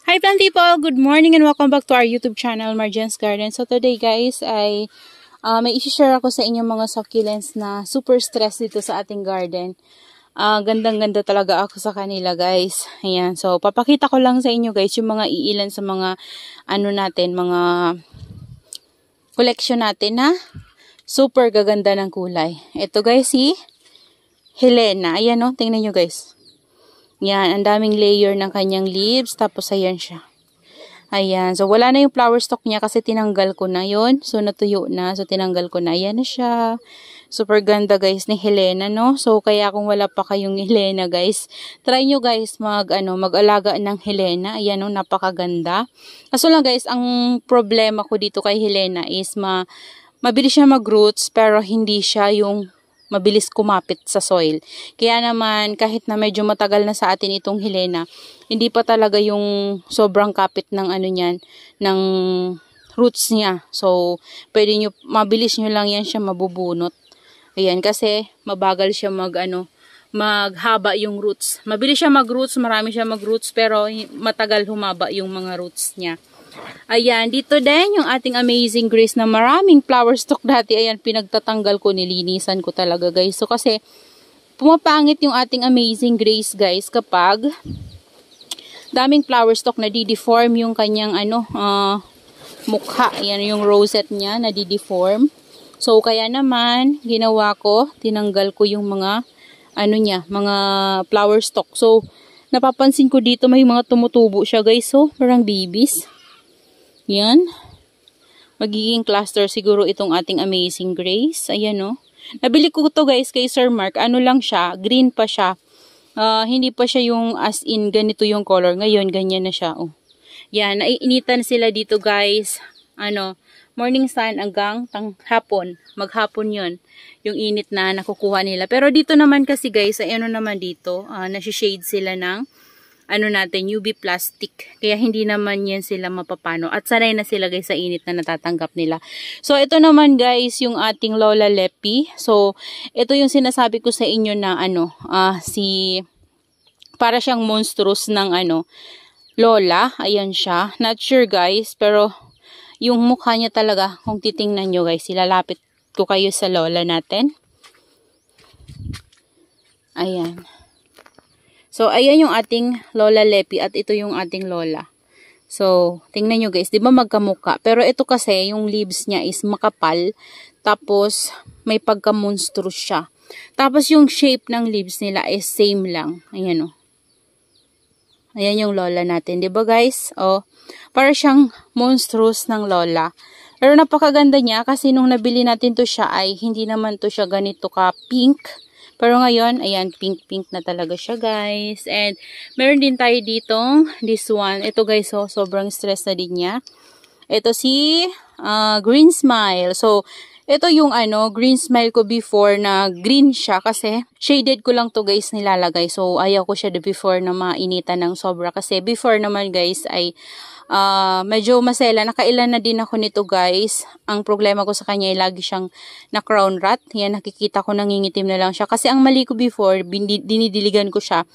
Hi plant people! Good morning and welcome back to our YouTube channel, Marjan's Garden. So today guys, ay may i-share ako sa inyo mga succulents na super stress dito sa ating garden. Gandang-ganda talaga ako sa kanila guys. Ayan, so papakita ko lang sa inyo guys yung mga iilan sa mga mga collection natin na super gaganda ng kulay. Ito guys si Helena. Ayan o, tingnan nyo guys. Yan, ang daming layer ng kanyang leaves. Tapos, ayan siya. Ayan. So, wala na yung flower stalk niya kasi tinanggal ko na yon. So, natuyo na. So, tinanggal ko na. Ayan na siya. Super ganda, guys, ni Helena, no? So, kaya kung wala pa kayong Helena, guys, try nyo, guys, mag-alaga ng Helena. Ayan, no? Napakaganda. Kaso lang, guys, ang problema ko dito kay Helena is mabilis siya mag-roots, pero hindi siya yung mabilis kumapit sa soil. Kaya naman, kahit na medyo matagal na sa atin itong Helena, hindi pa talaga yung sobrang kapit ng niyan, ng roots niya. So, mabilis nyo lang yan siya mabubunot. Ayan, kasi mabagal siya maghaba yung roots. Mabilis siya mag-roots, marami siya mag-roots, pero matagal humaba yung mga roots niya. Ayan, dito din yung ating Amazing Grace na maraming flower stalk dati. Ayan, pinagtatanggal ko, nilinisan ko talaga guys. So kasi pumapangit yung ating Amazing Grace guys kapag daming flower stalk, nadideform yung kanyang mukha. Ayan yung rosette niya, nadideform. So kaya naman ginawa ko, tinanggal ko yung mga mga flower stalk. So napapansin ko dito may mga tumutubo siya guys. So parang babies. Yan. Magiging cluster siguro itong ating Amazing Grace. Ayan o. Nabili ko to guys kay Sir Mark. Ano lang siya. Green pa siya. Hindi pa siya yung as in ganito yung color. Ngayon ganyan na siya. Oh. Yan. Naiinitan sila dito guys. Morning sun hanggang hapon. Maghapon yon yung init na nakukuha nila. Pero dito naman kasi guys, naman dito. Nasi-shade sila ng UV plastic. Kaya hindi naman yan sila mapapano. At sanay na sila guys sa init na natatanggap nila. So, ito naman guys, yung ating Lola Lepi. So, ito yung sinasabi ko sa inyo na para siyang monstrous ng Lola. Ayan siya. Not sure guys, pero yung mukha niya talaga, kung titingnan nyo guys, ilalapit ko kayo sa Lola natin. Ayan. So, ayan yung ating Lola Lepi at ito yung ating Lola. So, tingnan nyo guys, di ba magkamuka? Pero ito kasi, yung leaves niya is makapal. Tapos, may pagka-monstrous siya. Tapos, yung shape ng leaves nila is same lang. Ayan o. Ayan yung Lola natin. Di ba guys? O, para siyang monstrous ng Lola. Pero napakaganda niya kasi nung nabili natin to siya ay hindi naman to siya ganito ka pink. Pero ngayon, ayan, pink-pink na talaga siya, guys. And, meron din tayo ditong, this one. Ito, guys, sobrang stress na din niya. Ito si Green Smile. So, ito yung Green Smile ko before na green siya kasi shaded ko lang to guys, nilalagay. So, ayaw ko siya before na mainitan ng sobra. Kasi before naman, guys, ay medyo masela. Nakailan na din ako nito guys. Ang problema ko sa kanya ay lagi siyang na crown rot. Yan, nakikita ko nangingitim na lang siya. Kasi ang mali ko before, dinidiligan ko siya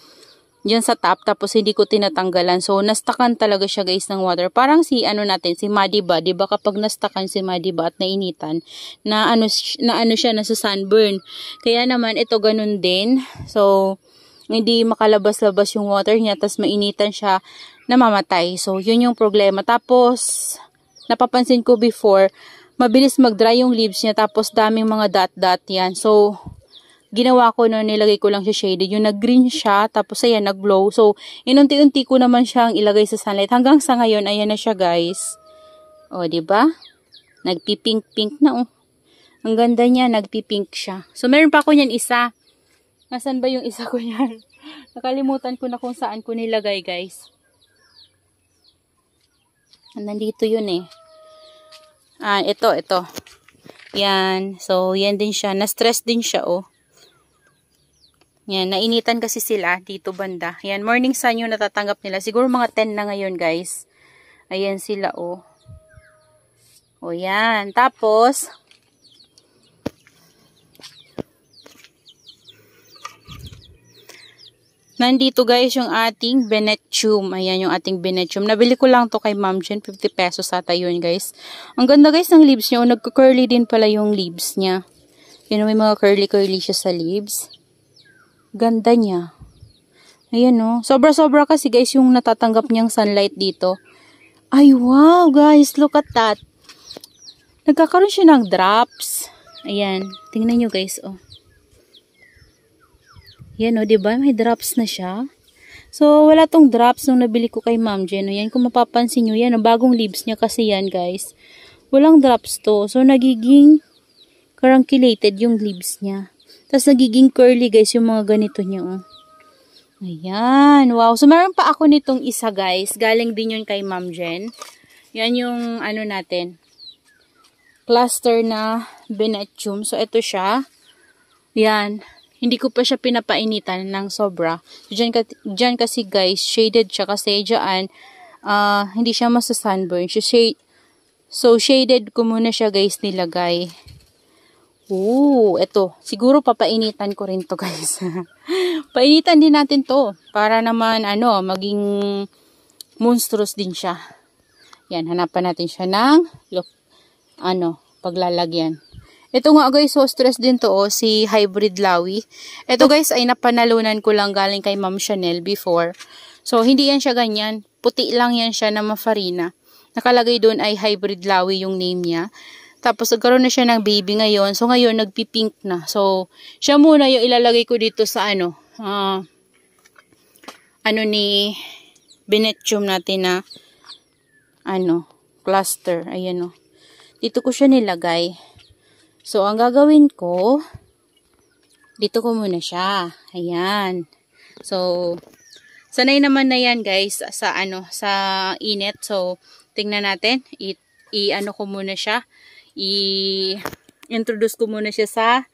dyan sa top. Tapos hindi ko tinatanggalan. So, nastakan talaga siya guys ng water. Parang si natin, si Madiba. Diba kapag nastakan si Madiba at nainitan, siya, nasa sunburn. Kaya naman, ito ganun din. So, hindi makalabas-labas yung water niya. Tapos mainitan siya, namamatay. So, yun yung problema. Tapos, napapansin ko before, mabilis mag-dry yung leaves niya. Tapos, daming mga dot-dot yan. So, ginawa ko no, nilagay ko lang siya shaded. Yung nag-green siya, tapos ayan, nag-glow. So, inunti-unti ko naman siyang ilagay sa sunlight. Hanggang sa ngayon, ayan na siya guys. O, diba? Nagpipink-pink na, oh. Ang ganda niya, nagpipink siya. So, meron pa ako niyan isa. Nasaan ba yung isa ko yan? Nakalimutan ko na kung saan ko nilagay guys. Nandito yun eh. Ito. Yan. So, yan din siya. Na-stress din siya, oh. Yan. Nainitan kasi sila dito banda. Yan. Morning sun yung natatanggap nila. Siguro mga 10 na ngayon, guys. Ayan sila, oh. O, yan. Tapos, Nandito guys yung ating Benetium. Ayan yung ating Benetium. Nabili ko lang to kay Ma'am Jen. 50 pesos ata yun guys. Ang ganda guys ng leaves niya. Nagka-curly din pala yung leaves niya. Yun, may mga curly-curly siya sa leaves. Ganda niya. Ayan o. Sobra-sobra kasi guys yung natatanggap niyang sunlight dito. Ay wow guys. Look at that. Nagkakaroon siya ng drops. Ayan. Tingnan nyo guys oh. Yan o, diba? May drops na siya. So, wala tong drops nung nabili ko kay Ma'am Jen. Yan, kung mapapansin nyo, yan o, bagong leaves niya kasi yan, guys. Walang drops to. So, nagiging carunculate yung leaves niya. Tapos, nagiging curly, guys, yung mga ganito niya, o. Ayan, wow. So, meron pa ako nitong isa, guys. Galing din yun kay Ma'am Jen. Yan yung, ano natin, cluster na Benetium. So, ito siya. Yan. Hindi ko pa siya pinapainitan ng sobra. Diyan kasi guys, shaded siya kasi diyan hindi siya masa-sunburn. So, shaded ko muna siya guys nilagay. Ooh, ito. Siguro papainitan ko rin to guys. Painitan din natin to. Para naman, maging monstrous din siya. Yan, hanapan natin siya ng, paglalagyan. Ito nga guys, so stress din to si Hybrid Lawi. Ito guys ay napanalunan ko lang galing kay Ma'am Chanel before. So hindi yan siya ganyan. Puti lang yan siya na mafarina. Nakalagay doon ay Hybrid Lawi yung name niya. Tapos nagkaroon na siya ng baby ngayon. So ngayon nagpipink na. So siya muna yung ilalagay ko dito sa ni Benetium natin na cluster. Ayan o. Dito ko siya nilagay. So, ang gagawin ko, dito ko muna siya. Ayan. So, sanay naman na yan guys sa init. So, tingnan natin. Ko muna siya. I-introduce ko muna siya sa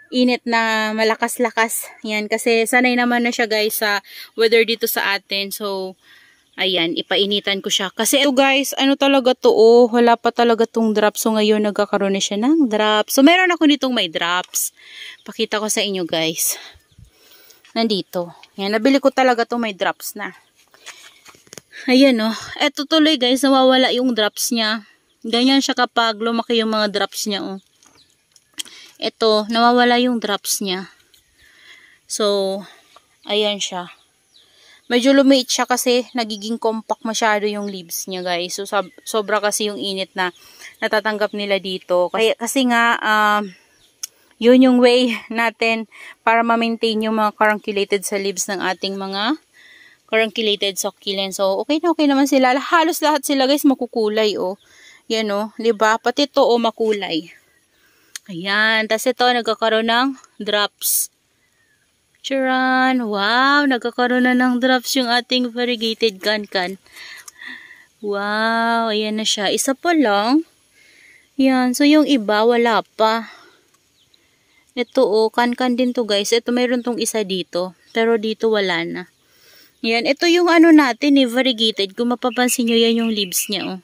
init na malakas-lakas. Yan. Kasi sanay naman na siya guys sa weather dito sa atin. So, ayan, ipainitan ko siya. Kasi ito guys, talaga to wala pa talaga tong drops. So ngayon nagkakaroon na siya ng drops. So meron ako nitong may drops. Pakita ko sa inyo guys. Nandito. Yan, nabili ko talaga to may drops na. Ayan o. Eto tuloy guys, nawawala yung drops niya. Ganyan siya kapag lumaki yung mga drops niya o. Eto, nawawala yung drops niya. So, ayan siya. Medyo lumiit siya kasi nagiging compact masyado yung leaves niya guys. So sobra kasi yung init na natatanggap nila dito. Kasi nga yun yung way natin para ma-maintain yung mga carunculated sa leaves ng ating mga carunculated succulents. So okay naman sila. Halos lahat sila guys makukulay oh. Yan oh, 'di ba? Pati to makulay. Ayan, tas ito nagkakaroon ng drops. Charan! Wow! Nagkakaroon na ng drops yung ating variegated cancan. Wow! Ayan na siya. Isa pa lang. Yan. So, yung iba, wala pa. Ito, cancan din to guys. Ito, mayroon tong isa dito. Pero dito, wala na. Yan. Ito yung natin, variegated. Kung mapapansin nyo, yan yung leaves niya,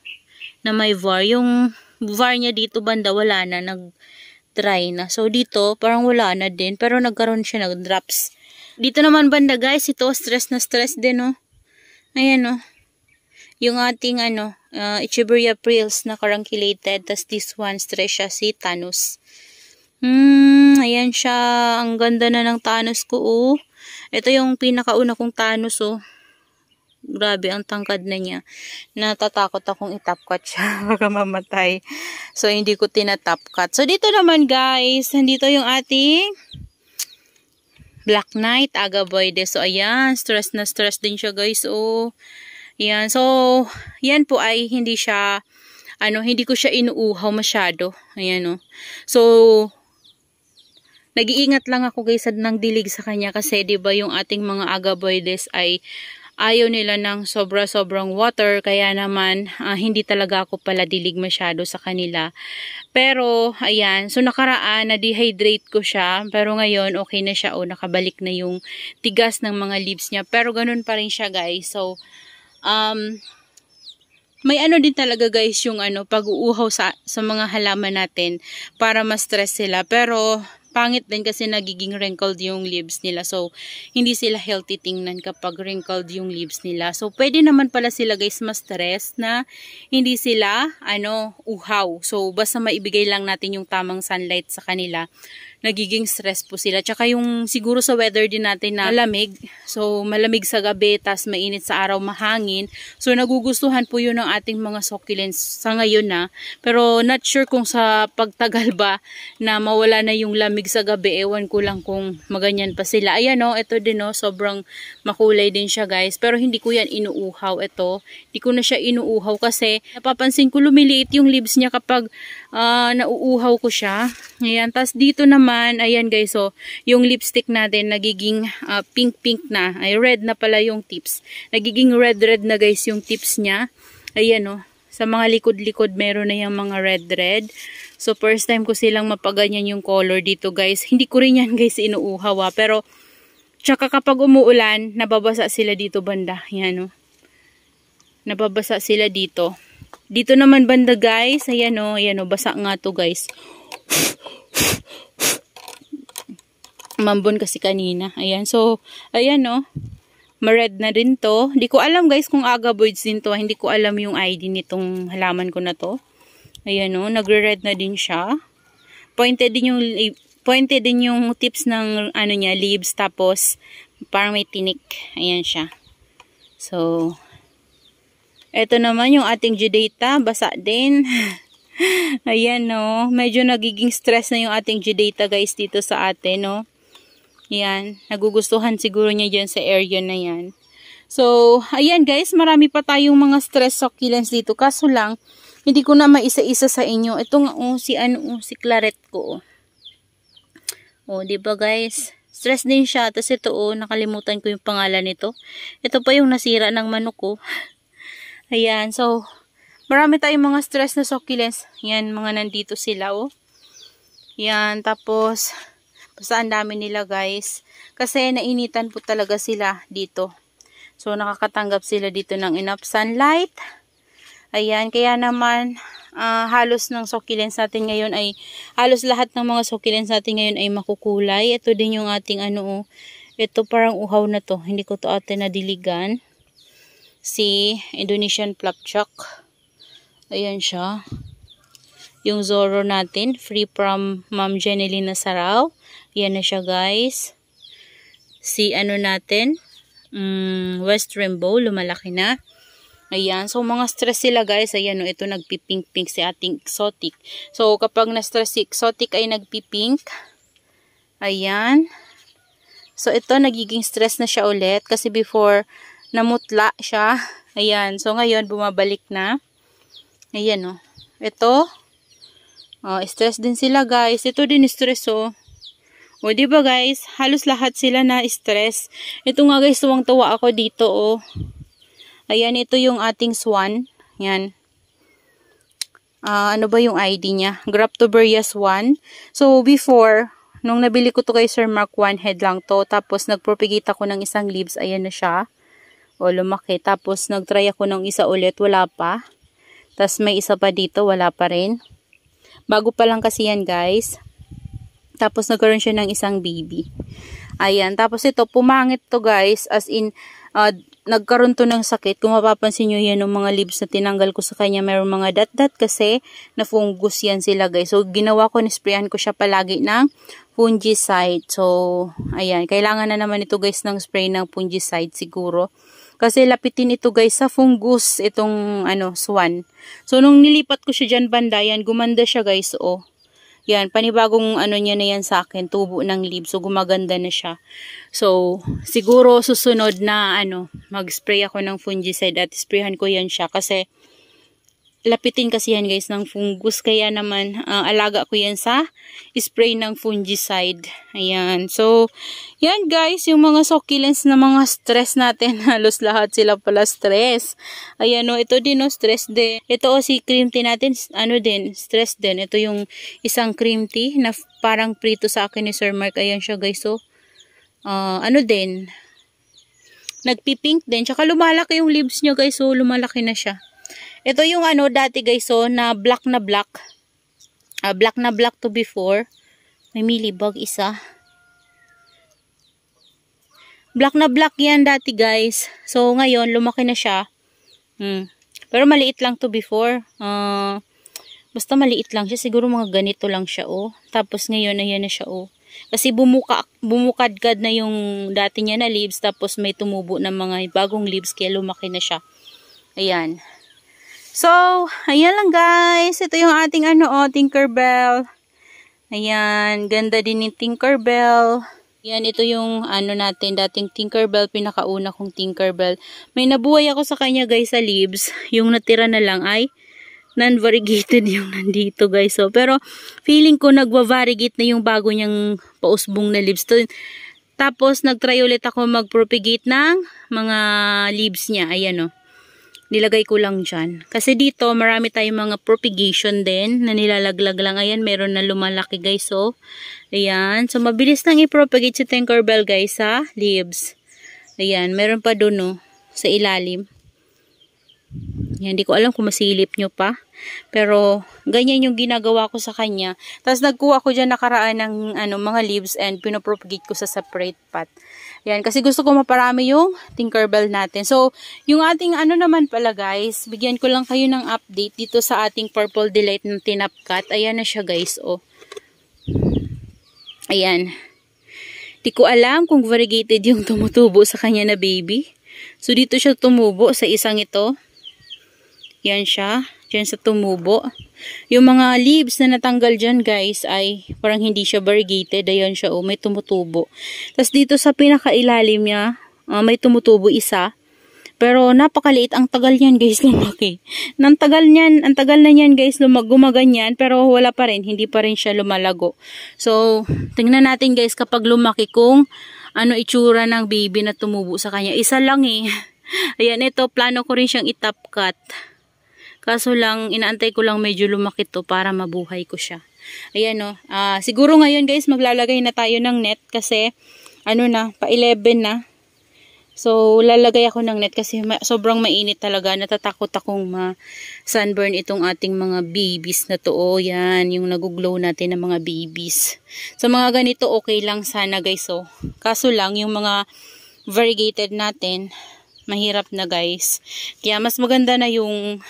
na may var. Yung var niya dito, banda, wala na. Dry na. So, dito, parang wala na din. Pero, nagkaroon siya ng drops. Dito naman banda, guys. Ito, stress na stress din, oh. Ayan, oh. Yung ating, Echeveria Prills na carunculated. Tas, this one, stress siya, si Thanos. Ayan siya. Ang ganda na ng Thanos ko, oh. Ito yung pinakauna kong Thanos, oh. Grabe, ang tangkad na niya. Natatakot akong itap cut siya. Baka mamatay. So, hindi ko tinatap cut. So, dito naman guys. Nandito yung ating Black Knight Agaboide. So, ayan. Stress na stress din siya guys. Oh. Ayan. So, yan po ay hindi siya, hindi ko siya inuuhaw masyado. Ayan oh. So, nag-iingat lang ako guys ng dilig sa kanya. Kasi, diba yung ating mga Agaboides ay ayaw nila ng sobra-sobrang water, kaya naman hindi talaga ako pala dilig masyado sa kanila. Pero, ayan, so nakaraan, na-dehydrate ko siya, pero ngayon, okay na siya, nakabalik na yung tigas ng mga leaves niya. Pero ganun pa rin siya guys. So, may din talaga guys yung pag-uuhaw sa mga halaman natin para ma-stress sila. Pero, pangit din kasi nagiging wrinkled yung leaves nila. So, hindi sila healthy tingnan kapag wrinkled yung leaves nila. So, pwede naman pala sila guys ma-stress na hindi sila, uhaw. So, basta maibigay lang natin yung tamang sunlight sa kanila, nagiging stress po sila. Tsaka yung siguro sa weather din natin na malamig. So, malamig sa gabi, tas mainit sa araw, mahangin. So, nagugustuhan po yun ng ating mga succulents sa ngayon na. Pero, not sure kung sa pagtagal ba na mawala na yung lamig sa gabi. Ewan ko lang kung maganyan pa sila. Ayan o, ito din o, sobrang makulay din siya guys. Pero hindi ko yan inuuhaw. Ito, hindi ko na siya inuuhaw kasi napapansin ko lumiliit yung leaves niya kapag nauuhaw ko siya. Ayan, tas dito naman, ayan guys, so, yung lipstick natin nagiging pink-pink na. Ay, red na pala yung tips. Nagiging red-red na guys yung tips niya. Ayan o, sa mga likod-likod meron na yung mga red-red. So, first time ko silang mapaganyan yung color dito guys. Hindi ko rin yan guys inuuhaw pero, tsaka kapag umuulan, nababasa sila dito banda. Ayan o. Nababasa sila dito. Dito naman banda guys, ayan o, basa nga to guys. Mambon kasi kanina. Ayan, so, ayan o, ma-red na din to. Hindi ko alam guys kung agaboids din to. Hindi ko alam yung ID nitong halaman ko na to. Ayan o, nagre-red na din siya. Pointed din yung tips ng niya, leaves, tapos parang may tinik. Ayan siya. So, eto naman yung ating Judata, basa din. Ayan no, medyo nagiging stress na yung ating Judata guys dito sa atin no. Ayan, nagugustuhan siguro niya dyan sa area na yan. So, ayan guys, marami pa tayong mga stress succulents dito. Kaso lang, hindi ko na maisa-isa sa inyo. Ito nga si Claret ko. Diba guys? Stress din siya. Tapos ito nakalimutan ko yung pangalan nito. Ito pa yung nasira ng manok ko. Ayan, so, marami tayong mga stress na succulents. Yan, mga nandito sila, Yan, tapos, basta ang dami nila, guys. Kasi, nainitan po talaga sila dito. So, nakakatanggap sila dito ng enough sunlight. Ayan, kaya naman, halos ng succulents natin ngayon ay, halos lahat ng mga succulents natin ngayon ay makukulay. Ito din yung ating, ito parang uhaw na to. Hindi ko to ate nadiligan. Si Indonesian Plapchak. Ayan siya. Yung Zoro natin. Free from Ma'am Jenelina Sarao. Ayan na siya guys. Si natin. West Rainbow. Lumalaki na. Ayan. So mga stress sila guys. Ayan ito nagpipink-pink si ating exotic. So kapag na-stress si exotic ay nagpipink. Ayan. So ito nagiging stress na siya ulit. Kasi before namutla siya. Ayan. So, ngayon, bumabalik na. Ayan, Ito. Stress din sila, guys. Ito din stress, diba, guys? Halos lahat sila na stress. Ito nga, guys, tuwang-tuwa ako dito, Ayan, ito yung ating swan. Ayan. Ano ba yung ID niya? Graptoberias 1. So, before, nung nabili ko to kay Sir Mark, 1 head lang to. Tapos, nagpropagate ako ng isang leaves. Ayan na siya. Lumaki. Tapos, nagtry ako ng isa ulit. Wala pa. Tapos, may isa pa dito. Wala pa rin. Bago pa lang kasi yan, guys. Tapos, nagkaroon siya ng isang baby. Ayan. Tapos, ito, pumangit to, guys. As in, nagkaroon to ng sakit. Kung mapapansin nyo yan, ng mga leaves na tinanggal ko sa kanya, mayroong mga dat-dat kasi na fungus yan sila, guys. So, ginawa ko, nisprayan ko siya palagi ng fungicide. So, ayan. Kailangan na naman ito, guys, ng spray ng fungicide siguro. Kasi lapitin ito guys sa fungus itong swan. So nung nilipat ko siya dyan banda, yan gumanda siya guys. Yan panibagong niya na yan sa akin, tubo ng leaves. So gumaganda na siya. So siguro susunod na mag-spray ako ng fungicide at sprayhan ko yan siya kasi lapitin kasi yan guys ng fungus. Kaya naman alaga ko yan sa spray ng fungicide. Ayan. So, yan guys. Yung mga succulents na mga stress natin. Halos lahat sila pala stress. Ayan ito din stress din. Ito si cream tea natin. Stress din. Ito yung isang cream tea na parang prito sa akin ni Sir Mark. Ayan siya guys. So, din. Nagpipink din. Tsaka lumalaki yung leaves niya guys. So, lumalaki na siya. Ito yung dati guys, na black na black. Black na black to before. May mealybug isa. Black na black yan dati guys. So ngayon lumaki na siya. Pero maliit lang to before. Basta maliit lang siya. Siguro mga ganito lang siya oh. Tapos ngayon ayan na siya oh. Kasi bumukadkad na yung dati niya na leaves. Tapos may tumubo ng mga bagong leaves. Kaya lumaki na siya. Ayan. So, ayan lang guys. Ito yung ating Tinkerbell. Ayan. Ganda din yung Tinkerbell. Yan, ito yung natin, dating Tinkerbell, pinakauna kong Tinkerbell. May nabuhay ako sa kanya guys sa leaves. Yung natira na lang ay non-variegated yung nandito guys. So, pero feeling ko nagwa-variegate na yung bago niyang pausbong na leaves. Tapos nag-try ulit ako mag-propagate ng mga leaves niya. Ayan o. Nilagay ko lang dyan. Kasi dito marami tayong mga propagation din na nilalaglag lang. Ayan, meron na lumalaki guys. So, ayan. So, mabilis lang i-propagate si Tinkerbell guys sa leaves. Ayan, meron pa doon no, sa ilalim. Ayan, hindi ko alam kung masilip nyo pa. Pero, ganyan yung ginagawa ko sa kanya. Tapos, nagkuha ko dyan nakaraan ng mga leaves and pinopropagate ko sa separate pot. Ayan, kasi gusto ko maparami yung Tinkerbell natin. So, yung ating naman pala guys, bigyan ko lang kayo ng update dito sa ating Purple Delight na tinapkat. Ayan na siya guys, oh. Ayan. Di ko alam kung variegated yung tumutubo sa kanya na baby. So, dito siya tumubo sa isang ito. Yan siya. Diyan sa tumubo. Yung mga leaves na natanggal dyan guys ay parang hindi siya variegated. Ayan siya oh, may tumutubo. Tapos dito sa pinakailalim niya, may tumutubo isa. Pero napakaliit. Ang tagal niyan guys lumaki. Ang tagal na niyan guys gumaganyan. Pero wala pa rin. Hindi pa rin siya lumalago. So, tingnan natin guys kapag lumaki kung itsura ng baby na tumubo sa kanya. Isa lang eh. Ayan, ito plano ko rin siyang i-top cut. Kaso lang, inaantay ko lang medyo lumaki to para mabuhay ko siya. Ayan o. Siguro ngayon guys, maglalagay na tayo ng net kasi, pa 11 na. So, lalagay ako ng net kasi sobrang mainit talaga. Natatakot akong ma-sunburn itong ating mga babies na to. O, yan, yung naguglow natin ng mga babies. Sa mga ganito, okay lang sana guys. So, kaso lang, yung mga variegated natin, mahirap na guys. Kaya mas maganda na yung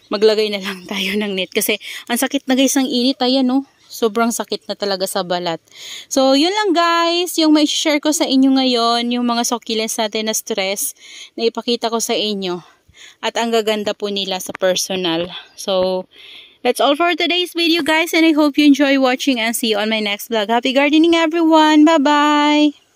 maglagay na lang tayo ng net. Kasi ang sakit na guys ang init. Ayan no. Sobrang sakit na talaga sa balat. So yun lang guys. Yung may share ko sa inyo ngayon. Yung mga succulents natin na stress. Na ipakita ko sa inyo. At ang gaganda po nila sa personal. So that's all for today's video guys. And I hope you enjoy watching and see you on my next vlog. Happy gardening everyone. Bye bye.